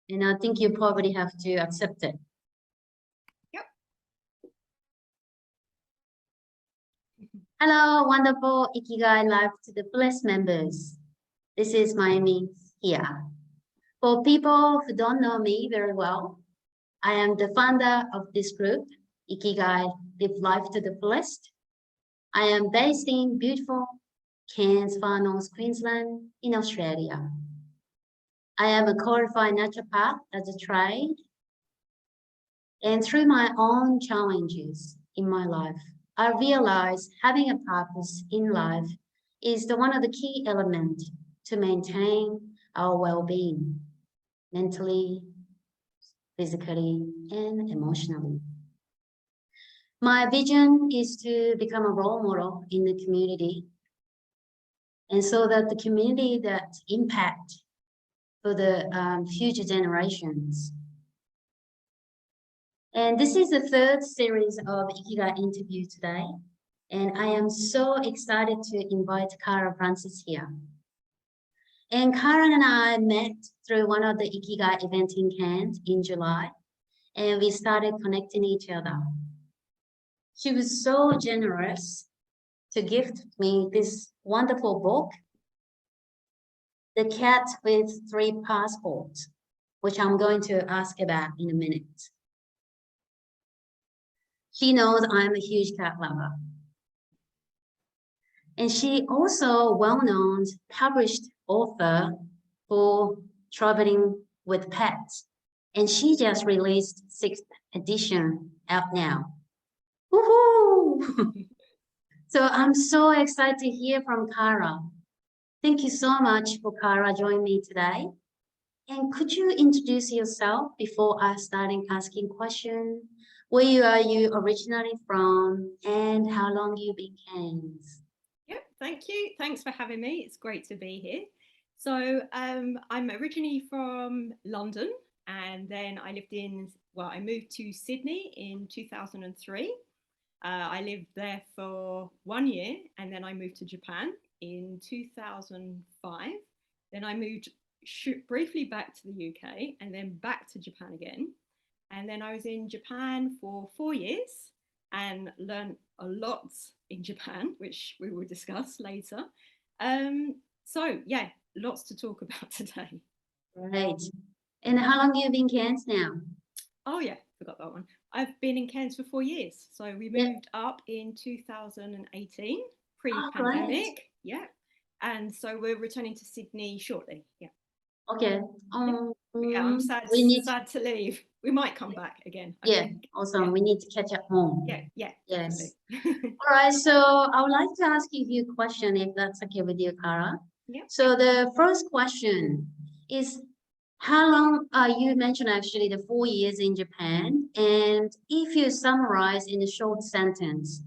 And I think you probably have to accept it. Yep. Hello, wonderful Ikigai Live to the fullest members. This is Mayumi here. For people who don't know me very well, I am the founder of this group, Ikigai Live Life to the Fullest. I am based in beautiful Cairns, Far North Queensland in Australia. I am a qualified naturopath as a trade, and through my own challenges in my life, I realized having a purpose in life is one of the key elements to maintain our well-being, mentally, physically, and emotionally. My vision is to become a role model in the community, and so that the community that impact for the future generations. And this is the third series of Ikigai interview today. And I am so excited to invite Carla Francis here. And Carla and I met through one of the Ikigai events in Cairns in July, and we started connecting each other. She was so generous to gift me this wonderful book, The Cat with Three Passports, which I'm going to ask about in a minute. She knows I'm a huge cat lover. And she also well-known published author for traveling with pets. And she just released 6th edition out now. Woohoo! So I'm so excited to hear from Carla. Thank you so much for Carla joining me today. And could you introduce yourself before I start asking questions? Where are you originally from and how long you been in Cairns? Yep, thank you. Thanks for having me. It's great to be here. So I'm originally from London, and then I moved to Sydney in 2003. I lived there for 1 year, and then I moved to Japan in 2005. Then I moved briefly back to the UK and then back to Japan again. And then I was in Japan for 4 years and learned a lot in Japan, which we will discuss later. So yeah, lots to talk about today. Right. And how long have you been in Cairns now? Oh yeah, forgot that one. I've been in Cairns for 4 years. So we moved up in 2018, pre-pandemic. Yeah. And so we're returning to Sydney shortly. Yeah. Okay. Yeah, I'm sad to leave. We might come back again. I think. Awesome. Yeah. We need to catch up more. Yeah. Yes. All right. So I would like to ask you a few questions, if that's okay with you, Carla. Yeah. So the first question is, how long, you mentioned actually the 4 years in Japan, and if you summarize in a short sentence,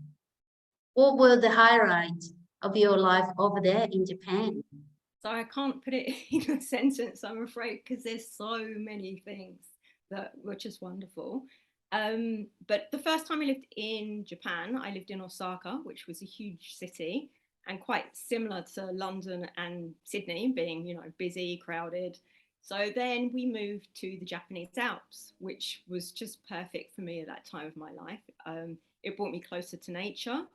what were the highlights of your life over there in Japan? So I can't put it in a sentence, I'm afraid, because there's so many things that were just wonderful. But the first time I lived in Japan, I lived in Osaka, which was a huge city and quite similar to London and Sydney, being, busy, crowded. So then we moved to the Japanese Alps, which was just perfect for me at that time of my life. It brought me closer to nature,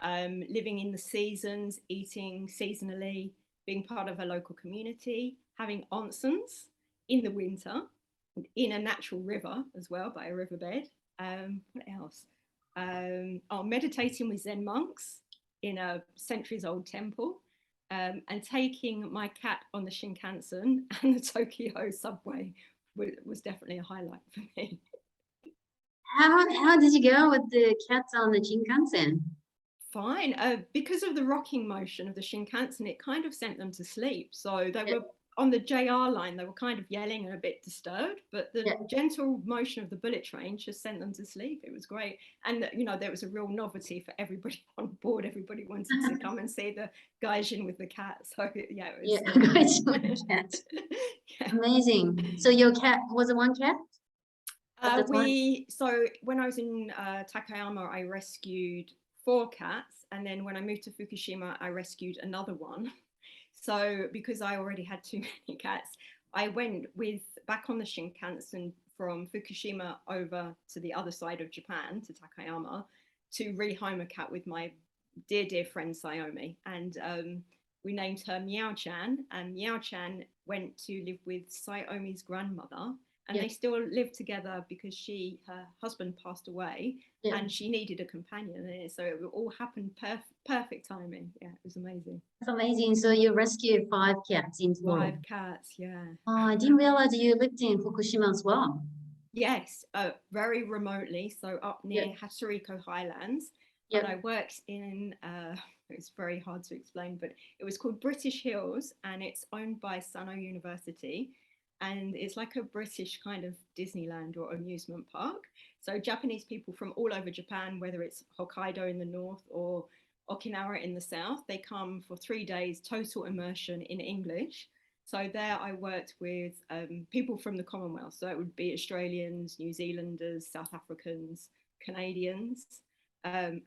living in the seasons, eating seasonally, being part of a local community, having onsens in the winter, in a natural river as well, by a riverbed. What else? Meditating with Zen monks in a centuries-old temple, and taking my cat on the Shinkansen and the Tokyo subway was definitely a highlight for me. How did you go with the cats on the Shinkansen? Fine. Because of the rocking motion of the Shinkansen, it kind of sent them to sleep. So they were on the JR line, they were kind of yelling and a bit disturbed, but the gentle motion of the bullet train just sent them to sleep. It was great. And, there was a real novelty for everybody on board. Everybody wanted to come and see the gaijin with the cat. So, yeah, it was. Gaijin with the cat. Yeah. Amazing. So your cat was it one cat? So when I was in Takayama, I rescued 4 cats, and then when I moved to Fukushima, I rescued another one. So because I already had too many cats, I went back on the Shinkansen from Fukushima over to the other side of Japan, to Takayama, to rehome a cat with my dear friend Sayomi. And we named her Meow Chan, and Meow Chan went to live with Sayomi's grandmother, and they still live together because her husband passed away, and she needed a companion. And so it all happened perfect timing. Yeah, it was amazing. That's amazing. So you rescued 5 cats in total. 5 cats, yeah. Oh, I didn't realize you lived in Fukushima as well. Yes, very remotely, so up near Hatsuriko Highlands. And I worked in, it's very hard to explain, but it was called British Hills, and it's owned by Sano University. And it's like a British kind of Disneyland or amusement park. So Japanese people from all over Japan, whether it's Hokkaido in the north or Okinawa in the south, they come for 3 days, total immersion in English. So there I worked with people from the Commonwealth. So it would be Australians, New Zealanders, South Africans, Canadians, and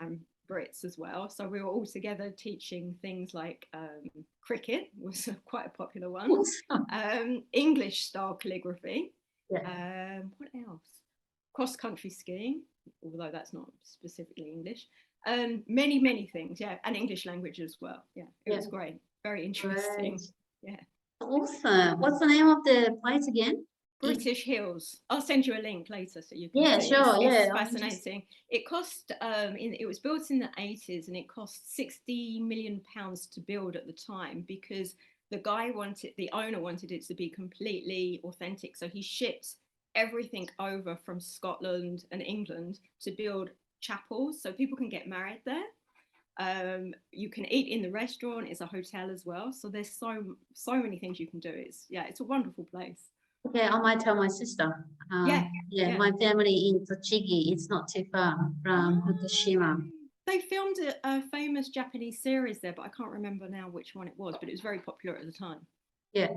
Brits as well. So we were all together teaching things like cricket was quite a popular one, English style calligraphy, what else? Cross-country skiing, although that's not specifically English, many things, and English language as well. It was great, very interesting. Awesome. What's the name of the place again? British Hills. I'll send you a link later so you can see. Sure. It's fascinating. It cost, it was built in the 80s, and it cost £60 million to build at the time, because the owner wanted it to be completely authentic. So he shipped everything over from Scotland and England to build chapels so people can get married there. You can eat in the restaurant. It's a hotel as well. So there's so many things you can do. It's a wonderful place. Okay, I might tell my sister. My family in Tochigi. It's not too far from Fukushima. They filmed a famous Japanese series there, but I can't remember now which one it was, but it was very popular at the time. Yeah.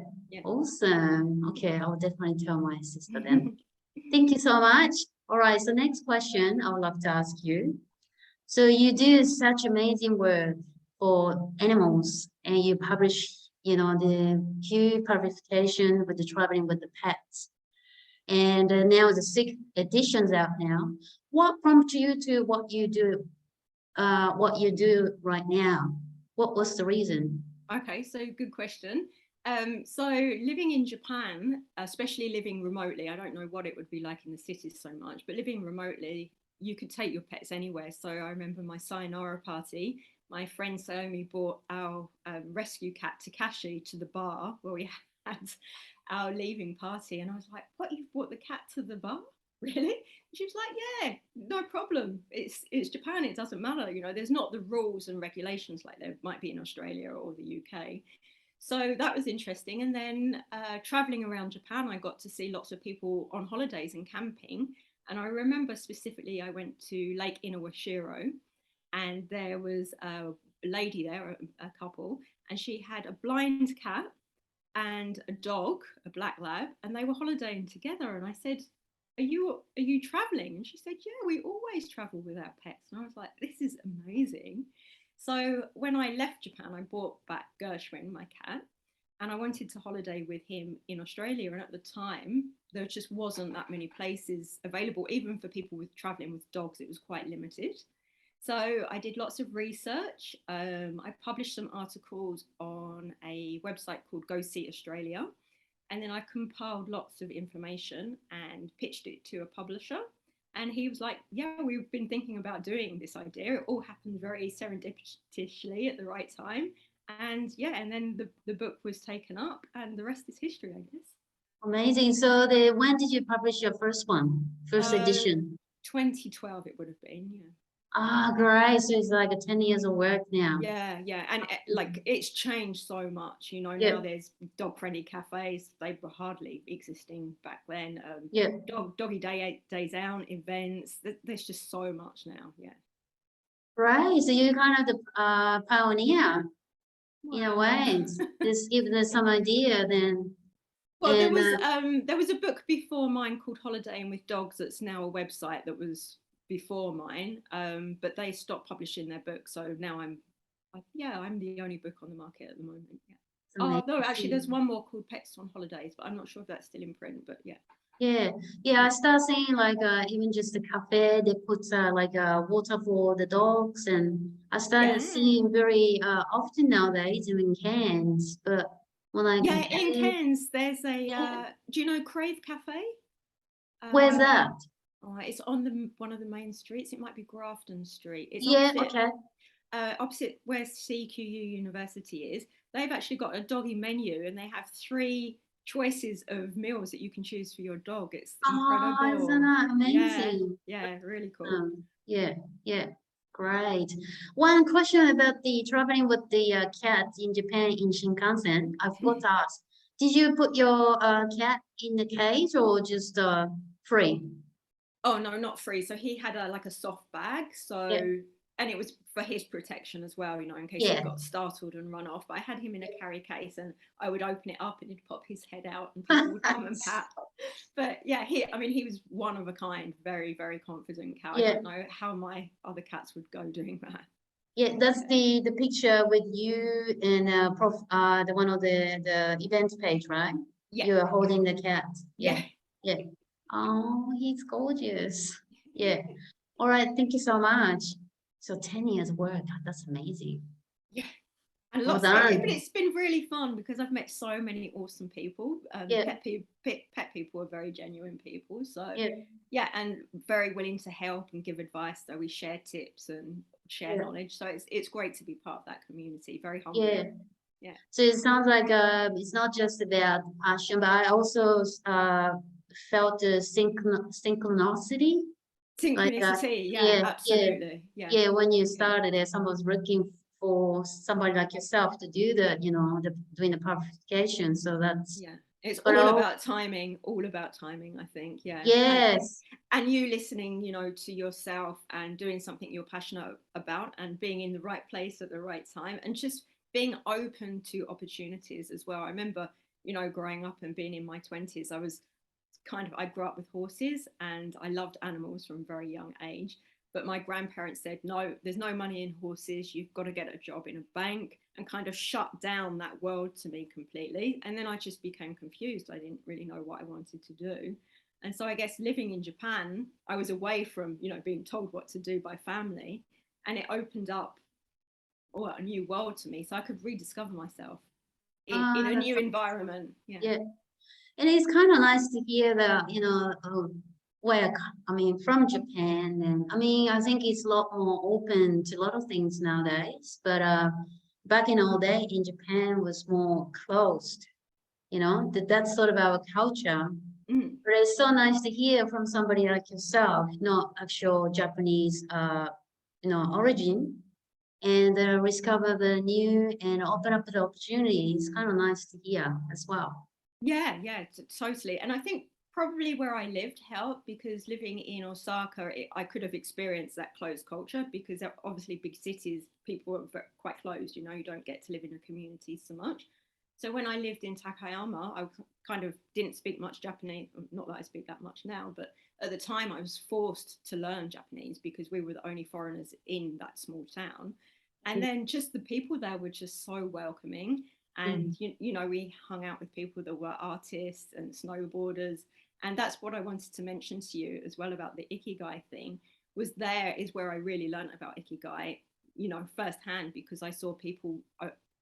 Awesome. Okay, I'll definitely tell my sister then. Thank you so much. All right, so next question I would love to ask you. So you do such amazing work for animals, and you publish, the few publication with the traveling with the pets. And now the 6 editions out now. What prompted you to what you do right now? What was the reason? Okay, so good question. So living in Japan, especially living remotely, I don't know what it would be like in the cities so much, but living remotely, you could take your pets anywhere. So I remember my sayonara party, my friend Sayomi brought our rescue cat Takashi to the bar where we had our leaving party. And I was like, what, you've brought the cat to the bar? Really? And she was like, yeah, no problem. It's Japan, it doesn't matter. There's not the rules and regulations like there might be in Australia or the UK. So that was interesting. And then traveling around Japan, I got to see lots of people on holidays and camping. And I remember specifically, I went to Lake Inawashiro, and there was a lady there, a couple, and she had a blind cat and a dog, a black lab, and they were holidaying together. And I said, are you traveling? And she said, yeah, we always travel with our pets. And I was like, this is amazing. So when I left Japan, I brought back Gershwin, my cat, and I wanted to holiday with him in Australia. And at the time, there just wasn't that many places available, even for people traveling with dogs. It was quite limited. So I did lots of research. I published some articles on a website called Go See Australia. And then I compiled lots of information and pitched it to a publisher. And he was like, yeah, we've been thinking about doing this idea. It all happened very serendipitously at the right time. And and then the book was taken up, and the rest is history, I guess. Amazing. So when did you publish your first edition? 2012 it would have been, yeah. Ah, great. So it's like 10 years of work now. Yeah. And like it's changed so much, now there's dog-friendly cafes. They were hardly existing back then. Doggy days out, events. There's just so much now, Right. So you're kind of the pioneer in a way. Just give them some idea then. Well, there was a book before mine called Holidaying with Dogs that's now a website that was before mine, but they stopped publishing their book, so now I'm the only book on the market at the moment. Oh no, actually there's amazing. one more called Pets on Holidays, but I'm not sure if that's still in print, but yeah. Yeah, yeah. I start seeing like even just the cafe they put like water for the dogs, and I started Yeah. seeing very often nowadays in cans. But when I Yeah, in compare, Cairns, there's a, yeah, do you know Crave Cafe? where's Um, that? it's on one of the main streets. It might be Grafton Street. It's Yeah, okay. opposite where CQU University is. They've actually got a doggy menu, and they have 3 choices of meals that you can choose for your dog. It's Oh, isn't incredible. that Yeah, amazing? yeah, really cool. Yeah, yeah, great. One question about the traveling with the cat in Japan in Shinkansen. I forgot to ask. Did you put your cat in the cage or just free? Oh no, not free. So he had a like a soft bag. Yeah, So and it was for his protection as well, you know, in case he yeah, got startled and run off. But I had him in a carry case, and I would open it up and he'd pop his head out and people would come and pat. But yeah, he was one of a kind, very, very confident cat. I yeah, don't know how my other cats would go doing that. yeah. That's Yeah. the picture with you and the one of the event page, right? Yeah. You're holding the cat. Yeah, Yeah. yeah. Oh, he's gorgeous. Yeah. All right. Thank you so much. So 10 years work. That's amazing. Yeah. And Well but done. it's been really fun because I've met so many awesome people. Yeah. Pet people are very genuine people. So Yeah. yeah, and very willing to help and give advice. So we share tips and share Yeah. knowledge. So it's great to be part of that community. Very Yeah. humbling. Yeah. So it sounds like it's not just about passion, but I also felt the synchronicity. Like Synchronicity. Yeah, yeah, yeah, absolutely. Yeah. yeah. When you Yeah. started there, someone was looking for somebody like yourself to do doing the purification. So that's Yeah, it's but all about timing, I think. Yeah. yes. And you listening, you know, to yourself and doing something you're passionate about and being in the right place at the right time and just being open to opportunities as well. I remember, you know, growing up and being in my 20s, I grew up with horses and I loved animals from a very young age. But my grandparents said, no, there's no money in horses. You've got to get a job in a bank, and kind of shut down that world to me completely. And then I just became confused. I didn't really know what I wanted to do. And so I guess living in Japan, I was away from, you know, being told what to do by family. And it opened up a new world to me. So I could rediscover myself in Ah, a that's new environment. Yeah. yeah. And it's kind of nice to hear that, where I mean, from Japan, and I mean, I think it's a lot more open to a lot of things nowadays. But back in old day in Japan was more closed, that's sort of our culture. Mm. But it's so nice to hear from somebody like yourself, not actual Japanese, origin, and discover the new and open up the opportunity. It's kind of nice to hear as well. Yeah, yeah, totally. And I think probably where I lived helped because living in Osaka, I could have experienced that closed culture because obviously big cities, people are quite closed, you know, you don't get to live in a community so much. So when I lived in Takayama, I kind of didn't speak much Japanese, not that I speak that much now, but at the time I was forced to learn Japanese because we were the only foreigners in that small town. And then just the people there were just so welcoming, and Mm. you know, we hung out with people that were artists and snowboarders, and that's what I wanted to mention to you as well about the Ikigai thing. Was there is where I really learned about Ikigai, you know, firsthand, because I saw people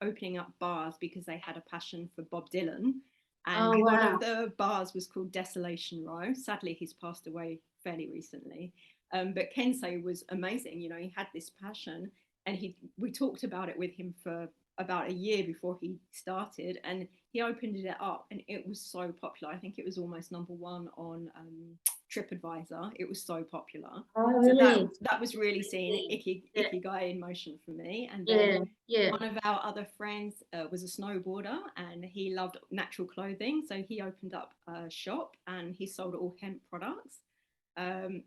opening up bars because they had a passion for Bob Dylan, Oh, and one of wow. the bars was called Desolation Row. Sadly, he's passed away fairly recently, but Kensei was amazing. You know, he had this passion, and we talked about it with him for about a year before he started, and he opened it up and it was so popular. I think it was almost #1 on TripAdvisor. It was so popular. Oh, So really? that was really seeing Yeah, Ikigai in motion for me. And then yeah, yeah. one of our other friends was a snowboarder and he loved natural clothing. So he opened up a shop and he sold all hemp products.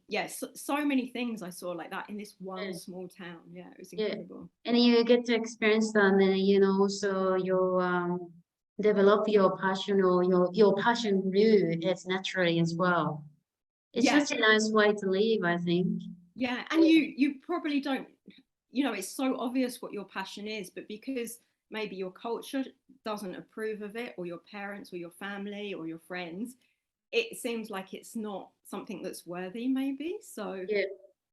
Yes, so many things I saw like that in this one Yeah. small town. Yeah, it was Yeah. incredible. And you get to experience that, and then, also you develop your passion, or your passion grew as naturally as well. It's Yeah, such a nice way to live, I think. yeah, and you probably don't, you know, it's so obvious what your passion is, but because maybe your culture doesn't approve of it, or your parents or your family or your friends, it seems like it's not something that's worthy, maybe. So Yeah,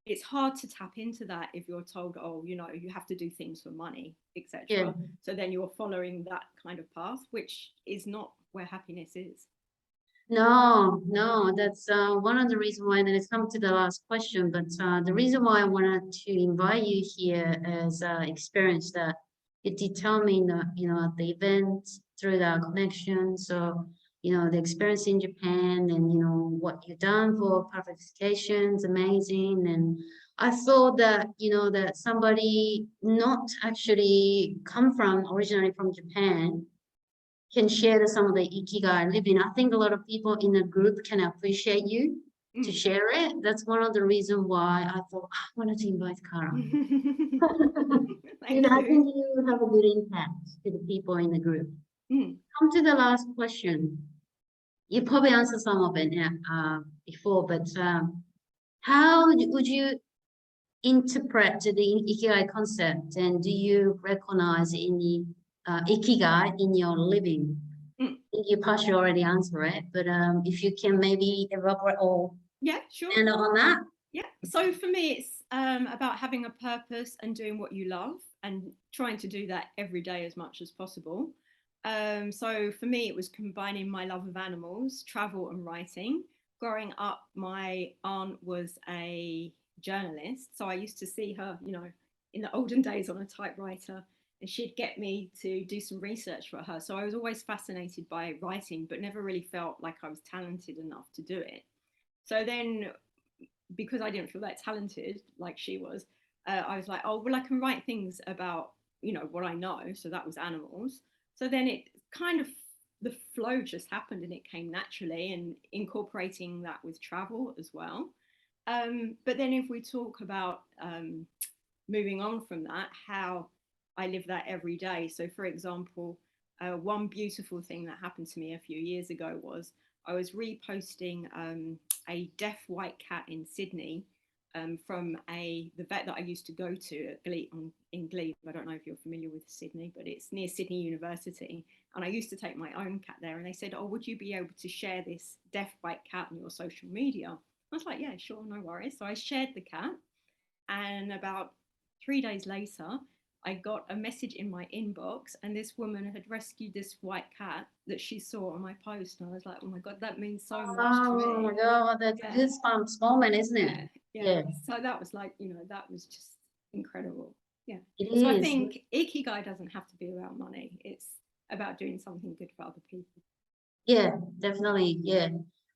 it's hard to tap into that if you're told, oh, you know, you have to do things for money, yeah. etc. So then you're following that kind of path, which is not where happiness is. No, no, that's one of the reasons why, and it's come to the last question, but the reason why I wanted to invite you here is experience that you did tell me that, at the event through the connection. So, the experience in Japan and, what you've done for perfectification is amazing. And I thought that, that somebody not actually come from originally from Japan can share some of the Ikigai living. I think a lot of people in the group can appreciate you to share it. That's one of the reasons why I thought I wanted to invite Carla. Thank I you. think you have a good impact to the people in the group. Come to the last question. You probably answered some of it before, but how would you interpret the Ikigai concept, and do you recognize any Ikigai in your living? I think you partially already answered it, but if you can maybe elaborate or Yeah, sure. and on that. Yeah. So for me, it's about having a purpose and doing what you love and trying to do that every day as much as possible. So for me, it was combining my love of animals, travel, and writing. Growing up, my aunt was a journalist, so I used to see her, you know, in the olden days on a typewriter, and she'd get me to do some research for her. So I was always fascinated by writing, but never really felt like I was talented enough to do it. So then, because I didn't feel that talented like she was, I was like, oh, well, I can write things about, you know, what I know. So that was animals. So then it kind of, the flow just happened and it came naturally, and incorporating that with travel as well. But then if we talk about moving on from that, how I live that every day. So for example, one beautiful thing that happened to me a few years ago was I was reposting a deaf white cat in Sydney from the vet that I used to go to at in Glebe. I don't know if you're familiar with Sydney, but it's near Sydney University. And I used to take my own cat there, and they said, oh, would you be able to share this deaf white cat on your social media? I was like, yeah, sure, no worries. So I shared the cat, and about 3 days later, I got a message in my inbox, and this woman had rescued this white cat that she saw on my post. And I was like, oh my God, that means so much to me. Oh my God, that's a goosebumps moment, isn't it? Yeah. So that was like, you know, that was just incredible. Yeah. It So I is. think Ikigai doesn't have to be about money. It's about doing something good for other people. Yeah, definitely. Yeah.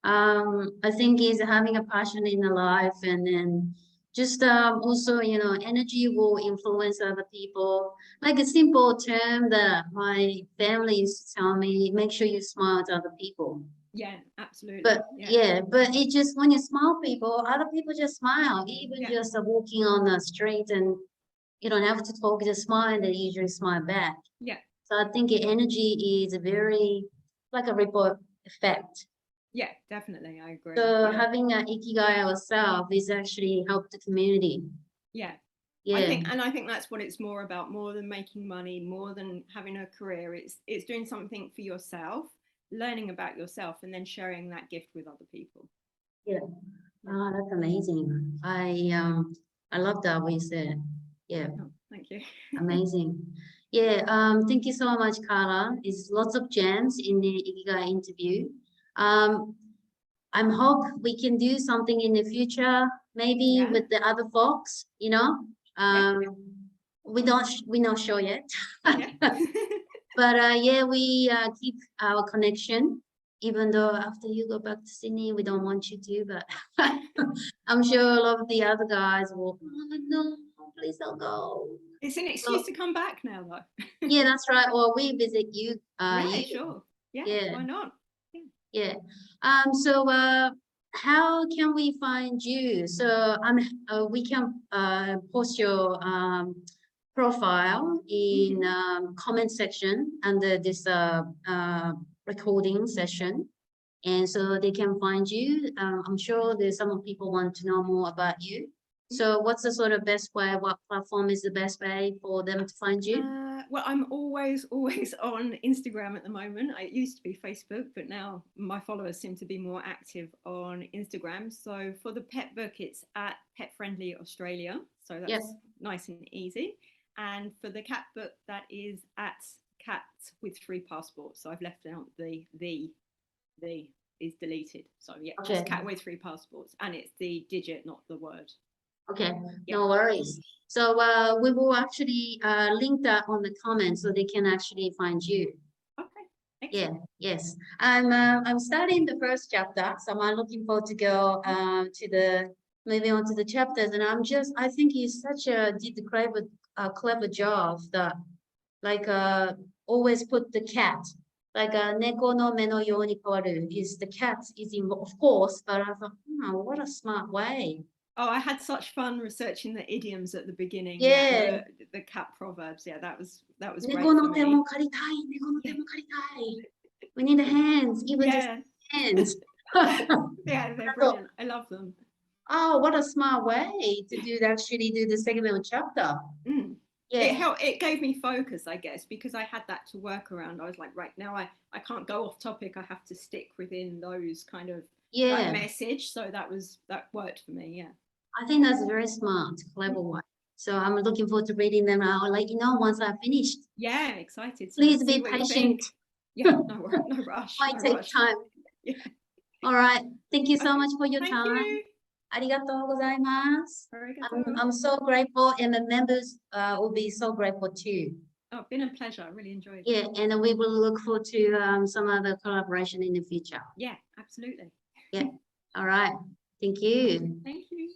I think is having a passion in the life, and then just also, energy will influence other people. Like a simple term that my family used to tell me, make sure you smile to other people. Yeah, absolutely. But but it just, when you smile people, other people just smile, even just walking on the street, and you don't have to talk, just smile, and they usually smile back. Yeah. So I think energy is very like a ripple effect. Yeah, definitely. I agree. So having an Ikigai ourselves is actually help the community. Yeah. Yeah. I think that's what it's more about, more than making money, more than having a career. It's doing something for yourself, learning about yourself, and then sharing that gift with other people. Yeah. Oh, that's amazing. I love that what you said. Yeah. Oh, thank you. Amazing. Yeah, thank you so much, Carla. It's lots of gems in the Ikigai interview. I hope we can do something in the future, maybe with the other folks, we're not sure yet. But yeah, we keep our connection, even though after you go back to Sydney, we don't want you to, but I'm sure a lot of the other guys will, oh, no, please don't go. It's an excuse to come back now, though. Yeah, that's right. Or we visit you. Yeah, sure. Yeah, why not? Yeah. So how can we find you? So we can post your profile in comment section under this recording session, and so they can find you. I'm sure there's some people want to know more about you. So what's the sort of best way? What platform is the best way for them to find you? Well, I'm always on Instagram at the moment. It used to be Facebook, but now my followers seem to be more active on Instagram. So for the pet book, it's at Pet Friendly Australia. So that's Yep. nice and easy. And for the cat book, that is at Cats with 3 Passports. So I've left out the is deleted. So yeah, Okay. just Cat with 3 Passports, and it's the digit, not the word. Okay, Yeah. no worries. So we will actually link that on the comments so they can actually find you. Okay. Yeah, Excellent. yes. I'm starting the first chapter, so I'm looking forward to go moving on to the chapters. And I think he's did a clever job that like always put the cat like neko no me no you ni kawaru is the cat is involved, of course, but I thought, oh, what a smart way. Oh, I had such fun researching the idioms at the beginning. Yeah. The cat proverbs. Yeah, that was great Neko no for te me. mo karitai, neko no te mo karitai. We need the hands, even just Yeah, hands. yeah, they're I thought, brilliant. I love them. oh, what a smart way to actually do the second chapter. Mm. Yeah. It gave me focus, I guess, because I had that to work around. I was like, right now I can't go off topic. I have to stick within those kind of that message. So that worked for me. Yeah. I think that's very smart, clever one. So I'm looking forward to reading them. I'll let you know once I've finished. Yeah, excited. Please be patient. Yeah, no rush. Might No take rush. time. Yeah. All right. Thank you so Okay. much for your Thank time. you. Arigatou gozaimasu. Arigato. I'm so grateful, and the members will be so grateful too. Oh, been a pleasure. I really enjoyed it. Yeah, and we will look forward to some other collaboration in the future. Yeah, absolutely. Yeah. All right. Thank you. Thank you.